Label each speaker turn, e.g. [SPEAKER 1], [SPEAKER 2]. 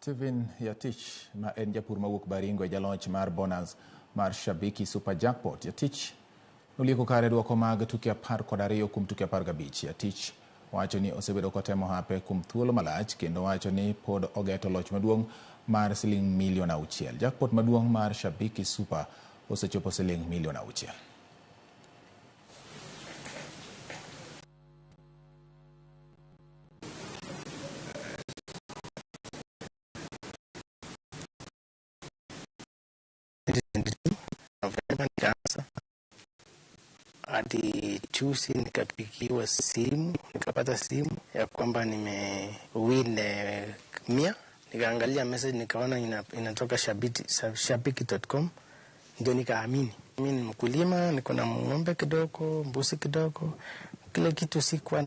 [SPEAKER 1] Yatich ma en japur mawuok Baringo jaloch mar bonas mar Shabiki Super Jakpot. Yatich nolieko kare duoko mag tuke 12 kuom tuke 15. Yatich wacho ni osebedo kotemo hape kuom thuolo malach kendo wacho ni pod ogeto loch maduong' mar $6 million. Jakpot maduong' mar Shabiki Super osechopo $6 million.
[SPEAKER 2] Hadi chusi nikapigiwa simu, nikapata simu ya kwamba nimewin 100. Nikaangalia message nikaona inatoka shabiki.com, ndio nikaamini. Mimi ni mkulima, niko na ng'ombe kidogo, mbuzi kidogo, kile kitu sikuwa